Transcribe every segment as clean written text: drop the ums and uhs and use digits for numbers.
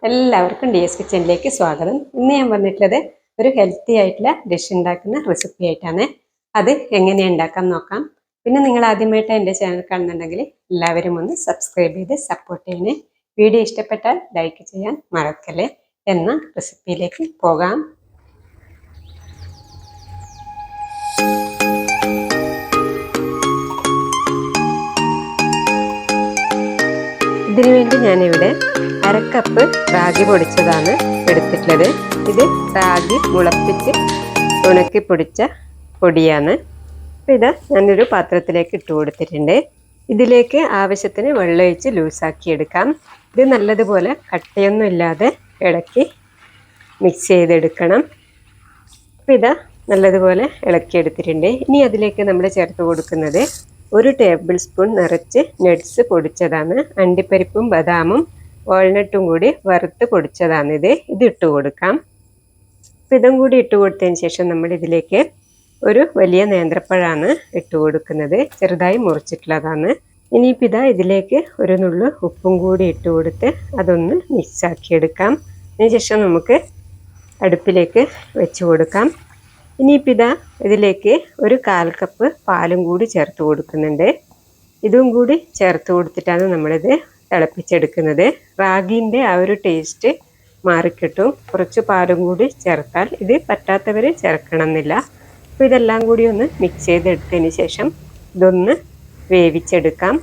എല്ലാവർക്കും DS കിച്ചണിലേക്ക് സ്വാഗതം. ഇന്ന് ഞാൻ വന്നിട്ടുള്ളത് ഒരു ഹെൽത്തി ആയിട്ടുള്ള ഡിഷ് ഉണ്ടാക്കുന്ന റെസിപ്പി ആയിട്ടാണ്. അത് എങ്ങനെയാണ് ഉണ്ടാക്കാൻ നോക്കാം. പിന്നെ നിങ്ങൾ ആദ്യമായിട്ട് എൻ്റെ ചാനൽ കാണുന്നുണ്ടെങ്കിൽ എല്ലാവരും ഒന്ന് സബ്സ്ക്രൈബ് ചെയ്ത് സപ്പോർട്ട് ചെയ്യണേ. വീഡിയോ ഇഷ്ടപ്പെട്ടാൽ ലൈക്ക് ചെയ്യാൻ മറക്കല്ലേ. എന്ന റെസിപ്പിയിലേക്ക് പോകാം. ഇതിനു വേണ്ടി ഞാനിവിടെ 1/2 കപ്പ് റാഗി പൊടിച്ചതാണ് എടുത്തിട്ടുള്ളത്. ഇത് റാഗി മുളപ്പിച്ച് ഉണക്കി പൊടിച്ച പൊടിയാണ്. അപ്പോൾ ഇത് ഞാനൊരു പാത്രത്തിലേക്ക് ഇട്ട് കൊടുത്തിട്ടുണ്ട്. ഇതിലേക്ക് ആവശ്യത്തിന് വെള്ളമൊഴിച്ച് ലൂസാക്കി എടുക്കാം. ഇത് നല്ലതുപോലെ കട്ടയൊന്നും ഇല്ലാതെ ഇളക്കി മിക്സ് ചെയ്തെടുക്കണം. അപ്പോൾ ഇത് നല്ലതുപോലെ ഇളക്കിയെടുത്തിട്ടുണ്ട്. ഇനി അതിലേക്ക് നമ്മൾ ചേർത്ത് കൊടുക്കുന്നത് 1 ടേബിൾ സ്പൂൺ നിറച്ച് നട്ട്സ് പൊടിച്ചതാണ്. അണ്ടിപ്പരിപ്പും ബദാമും വാൾനട്ടും കൂടി വറുത്ത് പൊടിച്ചതാണിത്. ഇത് ഇട്ട് കൊടുക്കാം. ഇതും കൂടി ഇട്ട് കൊടുത്തതിന് ശേഷം നമ്മൾ ഇതിലേക്ക് ഒരു വലിയ നേന്ത്രപ്പഴമാണ് ഇട്ട് കൊടുക്കുന്നത്. ചെറുതായി മുറിച്ചിട്ടുള്ളതാണ്. ഇനിയിപ്പോൾ ഇതാ ഇതിലേക്ക് ഒരു നുള്ളു ഉപ്പും കൂടി ഇട്ട് കൊടുത്ത് അതൊന്ന് മിക്സാക്കിയെടുക്കാം. അതിനുശേഷം നമുക്ക് അടുപ്പിലേക്ക് വെച്ച് കൊടുക്കാം. ഇനിയിപ്പോൾ ഇതാ ഇതിലേക്ക് ഒരു 1/4 കപ്പ് പാലും കൂടി ചേർത്ത് കൊടുക്കുന്നുണ്ട്. ഇതും കൂടി ചേർത്ത് കൊടുത്തിട്ടാണ് നമ്മളിത് തിളപ്പിച്ചെടുക്കുന്നത്. റാഗീൻ്റെ ആ ഒരു ടേസ്റ്റ് മാറിക്കിട്ടും. കുറച്ച് പാലും കൂടി ചേർത്താൽ, ഇത് പറ്റാത്തവർ ചേർക്കണമെന്നില്ല. അപ്പോൾ ഇതെല്ലാം കൂടി ഒന്ന് മിക്സ് ചെയ്തെടുത്തതിന് ശേഷം ഇതൊന്ന് വേവിച്ചെടുക്കാം.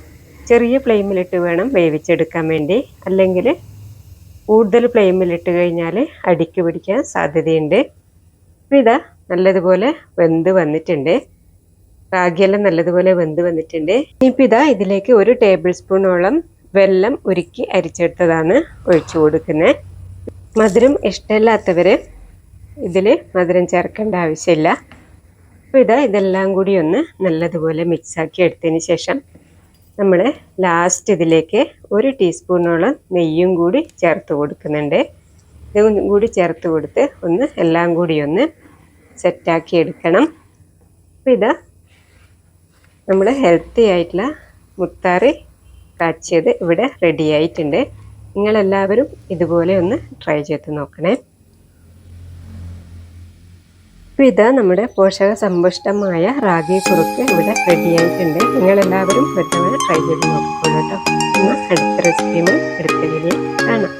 ചെറിയ ഫ്ലെയിമിലിട്ട് വേണം വേവിച്ചെടുക്കാൻ വേണ്ടി, അല്ലെങ്കിൽ കൂടുതൽ ഫ്ലെയിമിലിട്ട് കഴിഞ്ഞാൽ അടിക്ക് പിടിക്കാൻ സാധ്യതയുണ്ട്. അപ്പോൾ ഇതാ നല്ലതുപോലെ വെന്ത് വന്നിട്ടുണ്ട്. റാഗിയെല്ലാം നല്ലതുപോലെ വെന്ത് വന്നിട്ടുണ്ട്. ഇനിയിപ്പോൾ ഇതാ ഇതിലേക്ക് 1 ടേബിൾ സ്പൂണോളം വെള്ളം ഉരുക്കി അരിച്ചെടുത്തതാണ് ഒഴിച്ചു കൊടുക്കുന്നത്. മധുരം ഇഷ്ടമില്ലാത്തവർ ഇതിൽ മധുരം ചേർക്കേണ്ട ആവശ്യമില്ല. അപ്പോൾ ഇതാ ഇതെല്ലാം കൂടി ഒന്ന് നല്ലതുപോലെ മിക്സാക്കി എടുത്തതിന് ശേഷം നമ്മൾ ലാസ്റ്റ് ഇതിലേക്ക് 1 ടീസ്പൂണോളം നെയ്യും കൂടി ചേർത്ത് കൊടുക്കുന്നുണ്ട്. ഇതും കൂടി ചേർത്ത് കൊടുത്ത് ഒന്ന് എല്ലാം കൂടി ഒന്ന് സെറ്റാക്കി എടുക്കണം. അപ്പോൾ ഇതാ നമ്മൾ ഹെൽത്തി ആയിട്ടുള്ള മുത്താറി കാച്ചിയത് ഇവിടെ റെഡി ആയിട്ടുണ്ട്. നിങ്ങളെല്ലാവരും ഇതുപോലെ ഒന്ന് ട്രൈ ചെയ്ത് നോക്കണേ. അപ്പോൾ ഇതാ നമ്മുടെ പോഷക സമ്പുഷ്ടമായ റാഗി കുറുക്ക് ഇവിടെ റെഡി ആയിട്ടുണ്ട്. നിങ്ങളെല്ലാവരും പെട്ടെന്ന് ട്രൈ ചെയ്ത് നോക്കിക്കോളൂ കേട്ടോ. എന്നാൽ അടുത്ത റെസിപ്പിയുമായി അടുത്ത വീഡിയോ കാണാം.